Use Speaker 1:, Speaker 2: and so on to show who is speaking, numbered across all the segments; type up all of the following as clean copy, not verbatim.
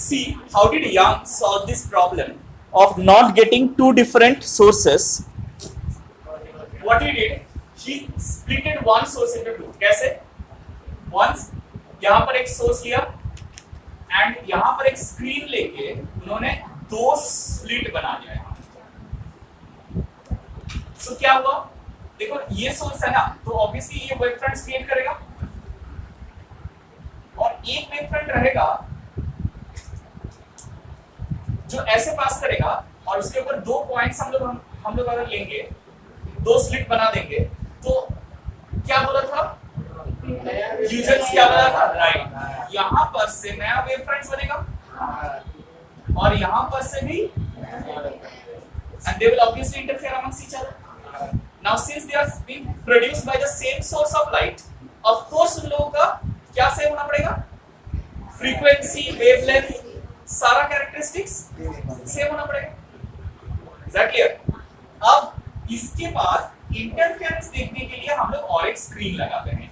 Speaker 1: See, how did Young solve this problem of not getting two different sources? What he did, he splitted one source into two. कैसे? Once यहाँ पर एक source लिया and यहाँ पर एक screen लेके उन्होंने दो स्लिट बना दिया यहाँ। So क्या हुआ? देखो ये सोर्स है ना, तो ऑब्वियसली ये वेव फ्रंट क्रिएट करेगा और एक वेव फ्रंट रहेगा जो ऐसे पास करेगा और उसके ऊपर दो पॉइंट्स हम लोग अगर लेंगे, दो स्लिट बना देंगे, तो क्या बोला था? ह्यूजेंस क्या बोला था? राइट। यहाँ पर से नया वेव फ्रंट बनेगा और यहाँ पर से भी, and they will obviously interfere amongst each other. Now since they are being produced by the same source of light, of course उन लोगों का क्या सेम होना पड़ेगा? फ्रीक्वेंसी, वेवलेंथ, सारा कैरेक्टरिस्टिक्स सेम होना पड़ेगा। Is that clear? अब इसके बाद इंटरफेरेंस देखने के लिए हम लोग और एक स्क्रीन लगाते हैं।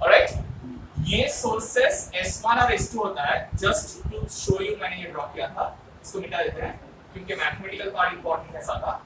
Speaker 1: ऑलराइट, ये सोर्सेस S1 और S2 होता है। जस्ट टू शो यू मैंने ये ड्रॉ किया था, इसको मिटा देते हैं क्योंकि मैथमेटिकल पार्ट इंपॉर्टेंट है सारा।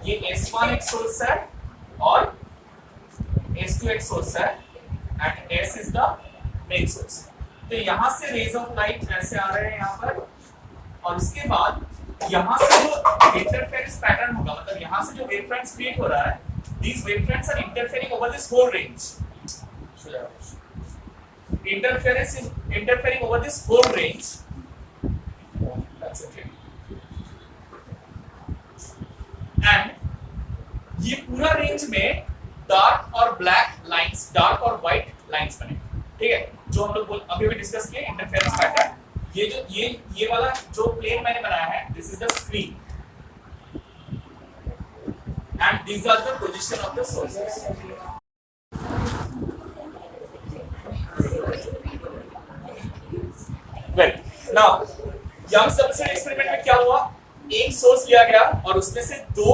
Speaker 1: ये S1 एक सोर्स है और S2 एक सोर्स है and S is the main source। तो यहाँ से रेज ऑफ लाइट ऐसे आ रहे हैं यहाँ पर और उसके बाद यहाँ से जो इंटरफेरेंस पैटर्न होगा, मतलब यहाँ से जो वेव फ्रंट्स क्रिएट हो रहा है, these wave fronts are interfering over this whole range। Interference is interfering over this whole range। That's okay। And ये पूरा रेंज में डार्क और ब्लैक लाइंस, डार्क और व्हाइट लाइंस बने, ठीक है? जो हम लोग अभी भी डिस्कस किए इंटरफेरेंस पैटर्न। ये जो ये वाला जो प्लेन मैंने बनाया है, this is the screen and these are the position of the sources। Well, now Young's double slit experiment में क्या हुआ? एक सोर्स लिया गया और उसमें से दो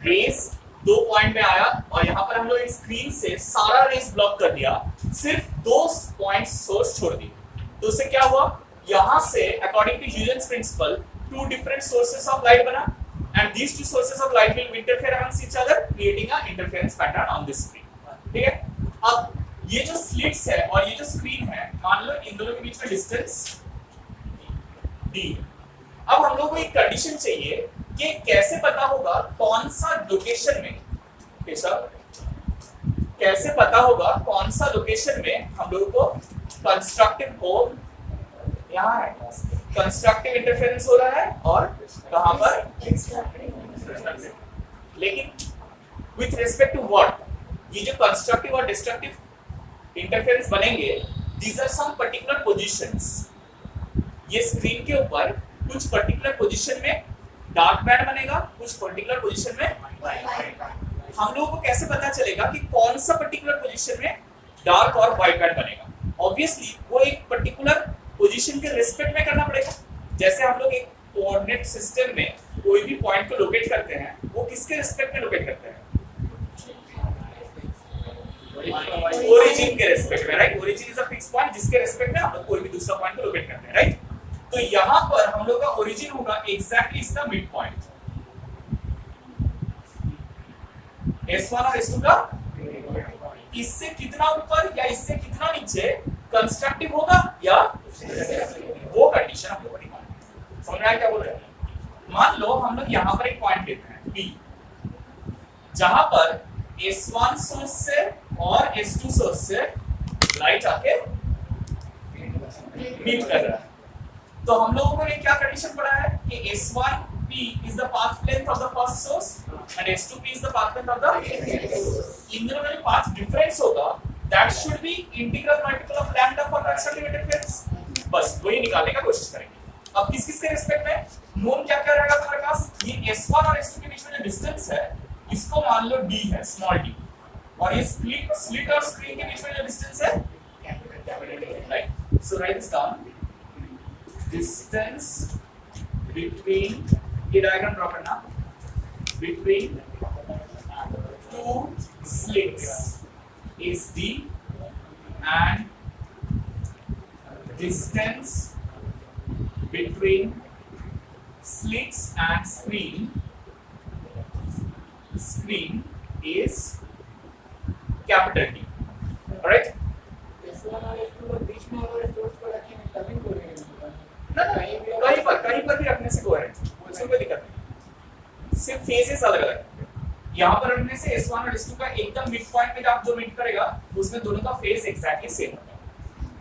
Speaker 1: रेस दो पॉइंट में आया और यहाँ पर हम लोग एक स्क्रीन से सारा रेस ब्लॉक कर दिया, सिर्फ दो पॉइंट सोर्स छोड़ दी। तो उससे क्या हुआ? यहाँ से according to Huygens principle to different sources of light बना and these two sources of light will interfere amongst each other creating a interference pattern on this screen। ठीक है? अब ये जो स्लिट्स है और ये जो स्क्रीन है, मान लो इन दोनों के बीच में डिस्टेंस d। अब हम लोग को एक कंडीशन चाहिए कि कैसे पता होगा कौन सा लोकेशन में, कैसे पता होगा कौन सा लोकेशन में हम लोगों को कंस्ट्रक्टिव हो, यहाँ है कंस्ट्रक्टिव इंटरफेरेंस हो रहा है और कहां पर डिस्ट्रक्टिव। लेकिन विथ रिस्पेक्ट टू व्हाट? ये जो कंस्ट्रक्टिव और डिस्ट्रक्टिव इंटरफेरेंस बनेंगे, these are some particular positions. ये स्क्रीन के ऊपर कुछ पर्टिकुलर पोजीशन में डार्क बैंड बनेगा, कुछ पर्टिकुलर पोजीशन में व्हाइट। हम लोगों को कैसे पता चलेगा कि कौन सा पर्टिकुलर पोजीशन में डार्क और व्हाइट बैंड बनेगा? ऑब्वियसली वो एक पर्टिकुलर पोजीशन के रिस्पेक्ट में करना पड़ेगा। जैसे हम लोग एक कोऑर्डिनेट सिस्टम में कोई भी पॉइंट को लोकेट करते हैं, वो किसके रिस्पेक्ट में लोकेट करते हैं? ओरिजिन के रिस्पेक्ट में, right? Origin is a fix point जिसके रिस्पेक्ट में हम लोग कोई भी दूसरा पॉइंट को लोकेट करते हैं, राइट? तो यहाँ पर हम लोग का ओरिजिन होगा एग्जैक्टली इसका मिड पॉइंट। S1 और S2 का इससे कितना ऊपर या इससे कितना नीचे कंस्ट्रक्टिव होगा या वो कंडीशन हम लोग को निकालना है। समझ में आया क्या बोल रहे हैं? मान लो हम लोग यहाँ पर एक पॉइंट लेते हैं P, जहां पर S1 सोर्स से और S2 सोर्स से लाइट आके मीट कर रहा है। तो हम लोगों ने क्या कंडीशन पढ़ा है कि S1P is the path length of the first source and S2P is the path length of the। इन दोनों में पाथ डिफरेंस होगा, that should be integral multiple of lambda for constructive interference। बस वही निकालने का कोशिश करेंगे। अब किस किस के रिस्पेक्ट में नोन क्या क्या रहेगा तुम्हारे पास? ये S1 और S2 के बीच में जो डिस्टेंस है, इसको मान लो d है, स्मॉल d, और ये स्लिट और स्क्रीन के बीच में जो डिस्टेंस है capital D, right? So right this down, distance between, ये डायग्राम ड्रॉ करना, between two slits is d and distance between slits and screen is capital D. Alright? कहीं पर भी रखने से कोहेरेंट, उसमें कोई दिक्कत नहीं, सिर्फ फेजेस अलग अलग। यहाँ पर रखने से S1 और S2 का एकदम मिड पॉइंट में आप जो मीट करेगा उसमें दोनों का फेज एग्जैक्टली सेम होगा,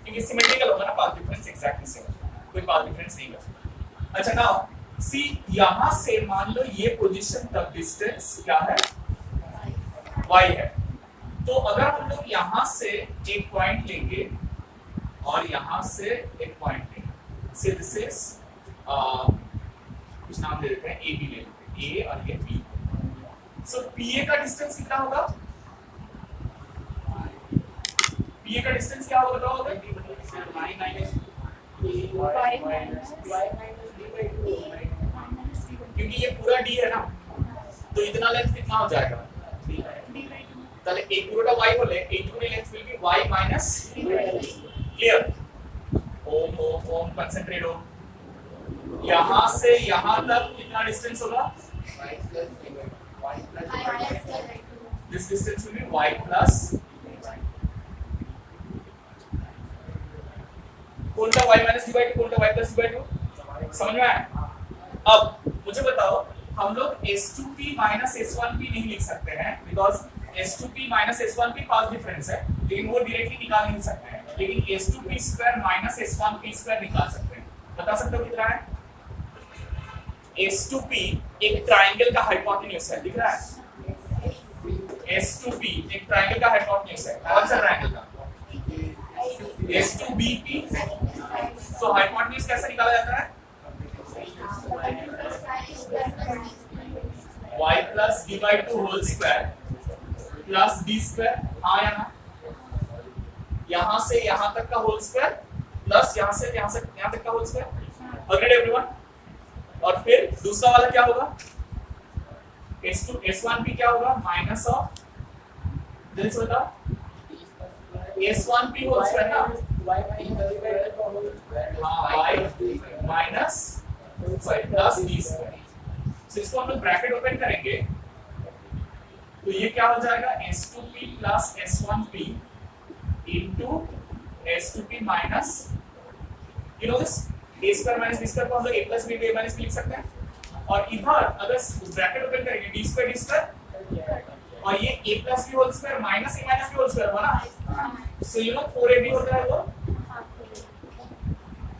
Speaker 1: क्योंकि सिमेट्रिकल होगा ना, पाथ डिफरेंस एग्जैक्टली सेम होगा, कोई पाथ डिफरेंस नहीं होगा। अच्छा नाउ सी यहाँ से मान लो ये पोजीशन तक डिस्टेंस क्या है, y है, तो अगर हम लोग यहाँ से एक पॉइंट लेंगे और यहाँ से एक पॉइंट लेंगे, से दिस इज कुछ नाम दे देते हैं ए बी ले लेते हैं, ए और ये बी। सो पीए का डिस्टेंस कितना होगा, पीए का डिस्टेंस क्या होगा बताओ, क्योंकि ये पूरा डी है ना, तो इतना लेंथ कितना हो जाएगा, ताले एक पूरा y बोले, एक पूरी length will be y minus clear. ओम कंसंट्रेट हो, यहाँ से यहाँ तक कितना डिस्टेंस होगा, this distance will be y plus, कौन सा y minus d by 2, कौन सा y plus d by 2, समझ में आया? अब मुझे बताओ, हम लोग S2p minus S1p नहीं लिख सकते हैं, because S2p minus S1p path difference है, लेकिन वो डायरेक्टली निकाल नहीं सकते हैं, लेकिन S2p square minus S1p square निकाल सकते हैं। बता सकते हो कितना है? S2p एक ट्रायंगल का हाइपोटेन्यूज है, दिख रहा है? S2p एक ट्रायंगल का हाइपोटेन्यूज है, कौन सा ट्रायंगल का? S2bp। तो हाइपोटेन्यूज कैसे निकाला जाता है? y plus d by 2 whole square plus d square, हाँ या ना? यहाँ से यहाँ तक का होल स्क्वायर प्लस यहाँ से यहाँ तक का होल स्क्वायर। Agreed everyone? और फिर दूसरा वाला क्या होगा, S2 S1p क्या होगा, माइनस ऑफ, जल्दी से बताओ, S1p होल स्क्वायर ना, हाँ y minus plus d square. तो इसको हम लोग ब्रैकेट ओपन करेंगे तो ये क्या हो जाएगा, S2p plus S1p into S2p minus, you know this, a square minus b square को हम लोग a plus b minus b लिख सकते हैं, और इधर अगर ब्रैकेट ओपन करेंगे d square और ये a plus b whole square minus a minus b whole square हुआ ना, so you know 4ab होता है वो,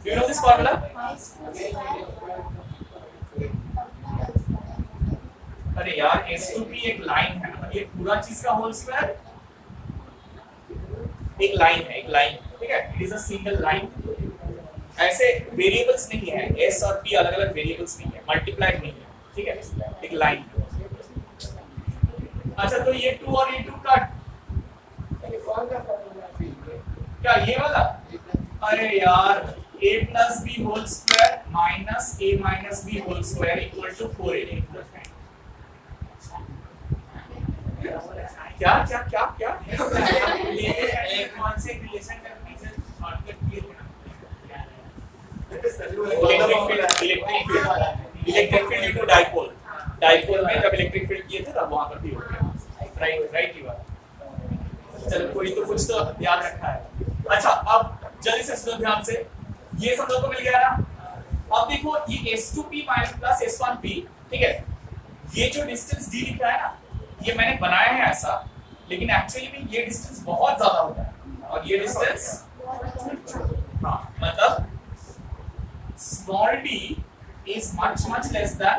Speaker 1: you know this formula? अरे यार S2p एक लाइन है ना, ये पूरा चीज का होल स्क्वायर एक लाइन है, एक लाइन, ठीक है, it is a single line. ऐसे वेरिएबल्स नहीं है, s और p अलग अलग वेरिएबल्स नहीं है, मल्टीप्लाइड नहीं है, ठीक है, एक लाइन। अच्छा तो ये 2 और ये 2 कट, क्या ये वाला? अरे यार a plus b whole square minus a minus b whole square equal to 4a। क्या क्या क्या क्या ये एक कौन से रिलेशन करनी है, shortcut clear electric field into dipole, dipole में जब इलेक्ट्रिक फील्ड किए थे तब वहां पर भी हो गया, राइट ही बात। चलो कोई तो कुछ तो याद रखा है। अच्छा अब जल्दी से सुनो ध्यान से, ये सब लोगों को मिल गया ना। अब देखो ये S2p प्लस S1p, ठीक है, ये जो डिस्टेंस d लिखा है ना, ये मैंने बनाया है ऐसा, लेकिन एक्चुअली में ये डिस्टेंस बहुत ज्यादा होता है, और ये डिस्टेंस, हाँ मतलब small d is much less than,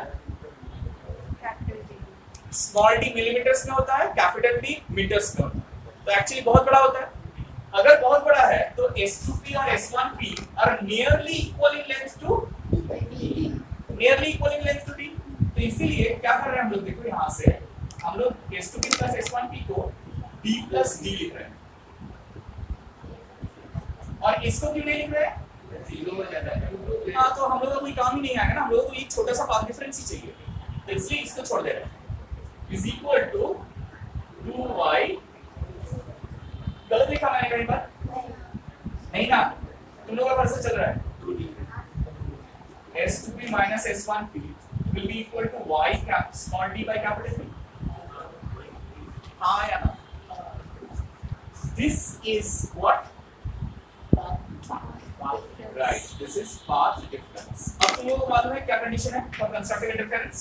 Speaker 1: small d millimetres में होता है, कैपिटल D मीटर्स में होता है, तो एक्चुअली बहुत बड़ा होता है। अगर बहुत बड़ा है तो S2p और S1p are nearly equal in length to d, तो इसीलिए क्या कर रहे हैं हम लोग, देखो यहाँ से हम लोग S2p प्लस S1p को d प्लस d लिख रहे हैं, और इसको क्यों नहीं लिख रहे हैं, 0 हो जाता है, हाँ तो हम लोग का कोई काम ही नहीं आएगा ना, हम लोग को एक छोटा सा पाथ डिफरेंस ही चाहिए, तो इसलिए इसको छोड़ दे रहे हैं, इज इक्वल टू 2y, गलत लिखा मैंने कहीं पर, नहीं ना, तुम लोगों का वर्षा चल रहा है। S2p minus S1p will be equal to y cap small d by capital P. हाँ या ना? This is what? Right. This is path difference. अब तुम लोगों को मालूम है क्या कंडीशन है for constructive interference?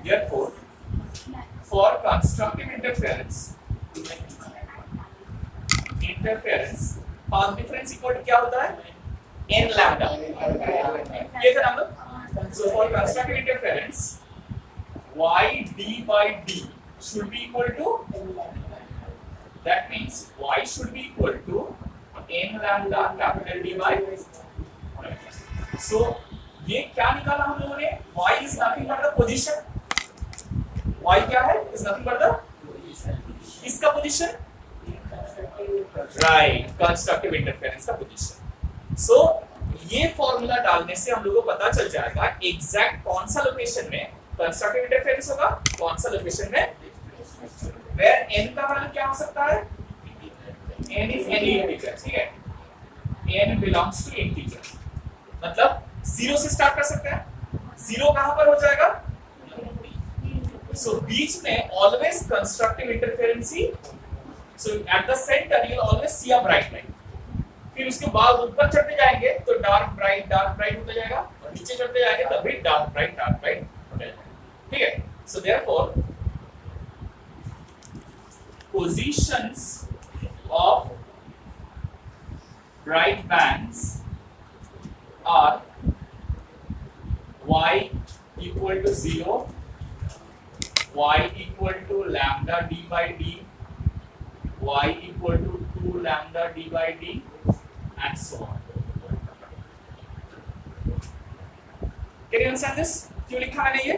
Speaker 1: Therefore, for constructive interference, path difference equal to क्या होता है? N lambda. ये था ना हम लोग? So for constructive interference, y d by d should be equal to. That means y should be equal to n lambda capital D by. So ये क्या निकाला हम लोगों ने? y is nothing but the position. y क्या है? is nothing but the इसका position, right, constructive interference का पोजीशन। सो ये फॉर्मूला डालने से हम लोगों को पता चल जाएगा एग्जैक्ट कौन सा लोकेशन में कंस्ट्रक्टिव इंटरफेरेंस होगा, कौन सा लोकेशन में वेयर n का वैल्यू क्या हो सकता है? n is any integer, ठीक है? n belongs to integer, मतलब 0 से स्टार्ट कर सकते हैं। 0 कहां पर हो जाएगा? So बीच में always constructive interference he, so at the center you will always see a bright line। फिर उसके बाद ऊपर चढ़ते जाएंगे तो डार्क ब्राइट होता जाएगा, और नीचे चढ़ते जाएंगे तब भी डार्क ब्राइट होता जाएगा, ठीक है? So therefore positions of bright bands are y equal to 0, y equal to lambda d by d, y equal to 2 lambda d by d and so on. Can you understand this? क्यों लिखा है ये?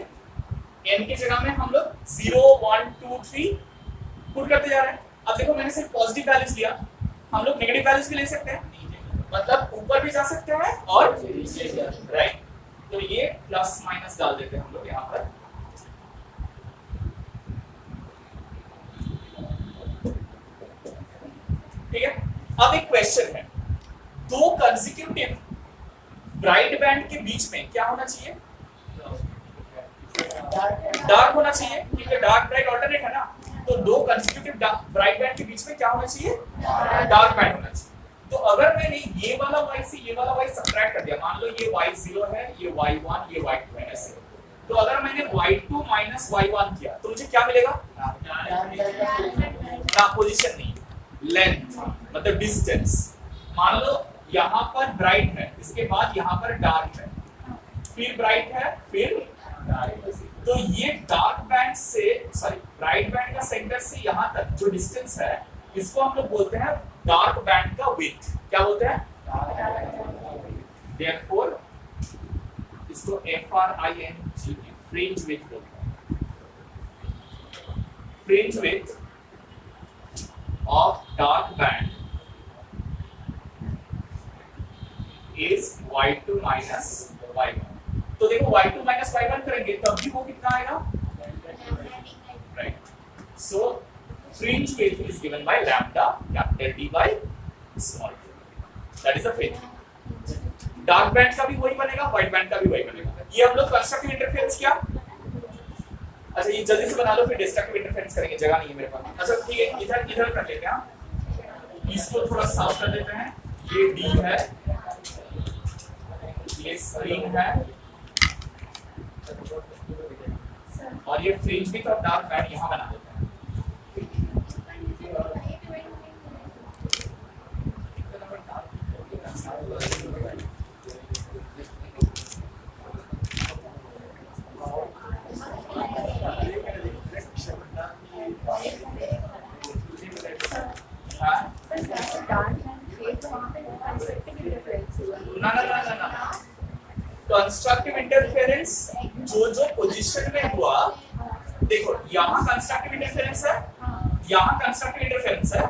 Speaker 1: n की जगह में हम लोग 0 1 2 3 put करते जा रहे हैं। अब देखो मैंने सिर्फ पॉजिटिव वैल्यूज लिया, हम लोग नेगेटिव वैल्यूज भी ले सकते हैं, मतलब ऊपर भी जा सकते हैं और राइट। तो ये प्लस माइनस डाल देते हैं हम लोग यहाँ पर। ठीक है, अब एक क्वेश्चन है, दो कंसेक्यूटिव ब्राइट बैंड के बीच में क्या होना चाहिए? डार्क होना चाहिए, क्योंकि डार्क ब्राइट ऑल्टरनेट है ना। तो दो कंसेक्यूटिव ब्राइट बैंड के बीच में क्या होना चाहिए? डार्क बैंड होना चाहिए। तो अगर मैंने ये वाला y से ये वाला y सब्ट्रैक्ट कर दिया, मान लो ये y0 है, ये y1, ये y2 है ऐसे, तो अगर मैंने y2 माइनस y1 किया तो मुझे क्या मिलेगा? ना पोजीशन नहीं, लेंथ मतलब डिस्टेंस। मान लो यहाँ पर ब्राइट है, इसके बाद यहाँ पर डार्क है, फिर ब्राइट है, फिर डार्क। तो ये डार्क बैंड से सॉरी ब्राइट बैंड का सेंटर से यहाँ तक जो डिस्टेंस है, इसको हम लोग बोलते हैं डार्क बैंड का विड्थ। क्या बोलते हैं? देयरफॉर इसको FRING फ्रिंज विड्थ बोलते हैं। Fringe width of dark band is y2 minus y1। तो देखो y2 minus y1 करेंगे तब भी वो कितना आएगा? Right. So fringe width is given by lambda capital D by small d। That is the fringe। Dark band का भी वही बनेगा, व्हाइट बैंड का भी वही बनेगा। ये हम लोग कंस्ट्रक्टिव इंटरफेरेंस किया। अच्छा ये जल्दी से बना लो, फिर डिस्ट्रक्टिव इंटरफेरेंस करेंगे, जगह नहीं है मेरे पास। अच्छा ठीक है, इधर कर लेते हैं, इसको थोड़ा साफ कर देते हैं। ये D है, ये स्क्रीन है, और ये fringe width of dark band यहाँ बना देते हैं। ना कंस्ट्रक्टिव इंटरफेरेंस जो पोजीशन में हुआ, देखो यहाँ कंस्ट्रक्टिव इंटरफेरेंस है, यहाँ कंस्ट्रक्टिव इंटरफेरेंस है,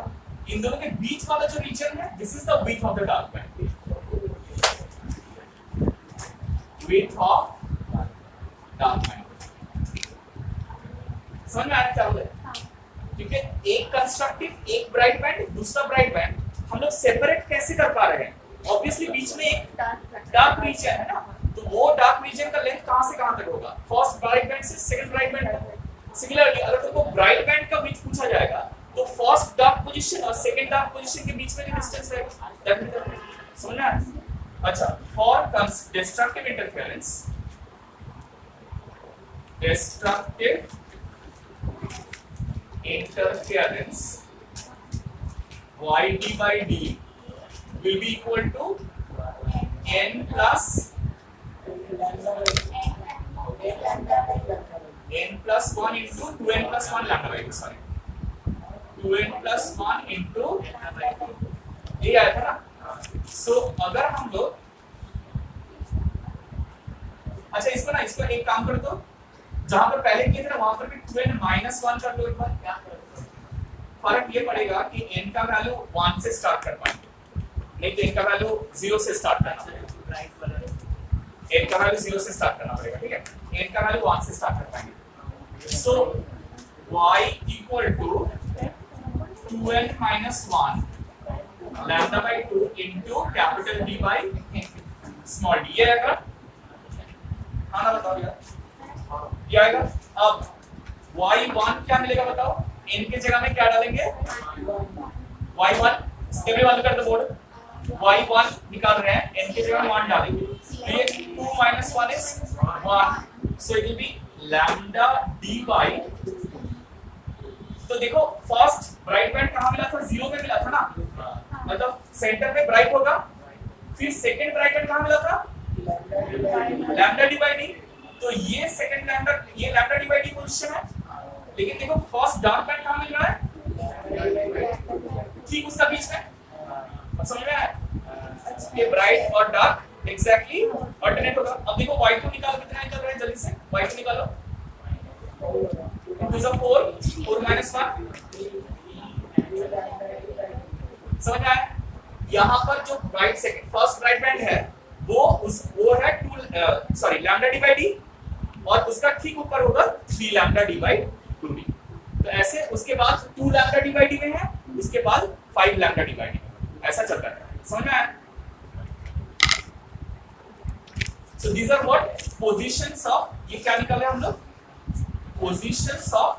Speaker 1: इन दोनों के बीच वाला जो रीजन है, this is the width of the dark band. Width of dark band समझ में आया क्या बोले? क्योंकि एक कंस्ट्रक्टिव, एक ब्राइट बैंड, दूसरा ब्राइट बैंड, हम लोग सेपरेट कैसे कर पा रहे हैं? ऑब्वियसली बीच में एक डार्क रीजन है ना, तो वो डार्क रीजन का लेंथ कहां से कहां तक होगा? फर्स्ट ब्राइट बैंड से सेकंड ब्राइट बैंड तक। सिमिलरली अगर तुमको ब्राइट बैंड का विड्थ पूछा जाएगा तो फर्स्ट डार्क पोजीशन और सेकंड डार्क पोजीशन के बीच में जो डिस्टेंस रहेगा दैट मीटर। समझना है? अच्छा, for destructive interference, yd by d will be equal to n plus 1 into 2n plus 1 lambda by 2, sorry 2n plus 1 into ये आया था ना। सो अगर हम लोग अच्छा इसको एक काम कर दो, जहां पर पहले किए थे ना वहां पर भी 2n minus 1 कर दो एक बार। क्या फर्क ये पड़ेगा कि n का वैल्यू 1 से स्टार्ट कर पाएंगे, नहीं तो n का वैल्यू 0 से स्टार्ट करना पड़ेगा। n का वैल्यू 0 से स्टार्ट करना पड़ेगा, ठीक है? n का वैल्यू 1 से स्टार्ट कर पाएंगे। सो y equal to 2n minus 1 lambda by 2 into capital D by small d। ये आएगा, हाँ ना बताओ यार, ये आएगा। अब y1 क्या मिलेगा बताओ? n की जगह में क्या डालेंगे? y1 स्टेबल वाले कर दो बोर्ड, y1 निकाल रहे हैं, n की जगह में 1 डालेंगे, तो ये 2 minus 1 is 1, so it will be lambda d by। तो देखो फर्स्ट ब्राइट बैंड कहां मिला था? 0 में मिला था ना, मतलब सेंटर पे ब्राइट होगा। फिर सेकंड ब्राइट बैंड कहां मिला था? Lambda D by D. तो ये सेकंड लैम्डा, ये lambda D by D position है, लेकिन देखो फर्स्ट डार्क बैंड कहां मिल रहा है? ठीक उसका बीच में। समझ में आया? ये ब्राइट और डार्क एग्जैक्टली अल्टरनेट होगा। अब देखो y2 निकाल, कितना निकल रहा है जल्दी से, y2 निकालो। 2 4 minus 1। समझ में आया? यहाँ पर जो bright second first bright band है वो है 2 sorry lambda D by D, और उसका ठीक ऊपर होगा 3 लैम्डा डी बाई 2d। तो ऐसे उसके बाद 2 लैम्डा डी बाई डी में है, उसके बाद 5 लैम्डा डी बाई डी, ऐसा चलता है। समझ में आया? So these are what positions of, ये क्या निकाले हम लोग? Positions of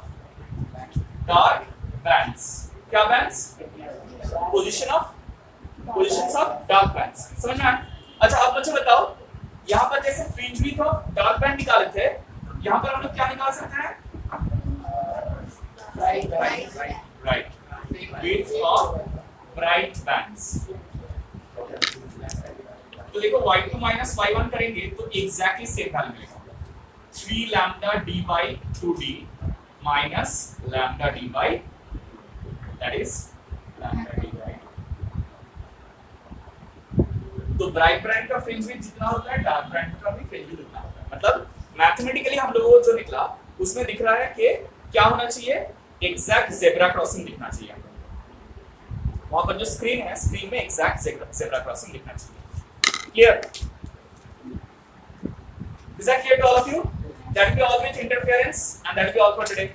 Speaker 1: dark bands। क्या bands? Positions of dark bands। समझ में आया? अच्छा अब मुझे बताओ, यहाँ पर जैसे fringe width of dark band निकाले थे, यहाँ पर हम लोग क्या निकाल सकते हैं? Right, width of bright bands. तो देखो y2 minus y1 करेंगे तो एग्जैक्टली सेम वैल्यू मिलेगा, 3 lambda d by 2d minus lambda d by, that is lambda d by। तो ब्राइट बैंड का फ्रिंज विड्थ जितना होता है डार्क बैंड का भी फ्रिंज विड्थ उतना होता है। मतलब मैथमेटिकली हम लोगों को जो निकला उसमें दिख रहा है कि क्या होना चाहिए? एग्जैक्ट जेब्रा क्रॉसिंग दिखना चाहिए। वहां पर जो स्क्रीन है, स्क्रीन में एग्जैक्ट जेब्रा क्रॉसिंग दिखना चाहिए। Clear? Is that clear to all of you? That will be all with interference, and that will be all for today.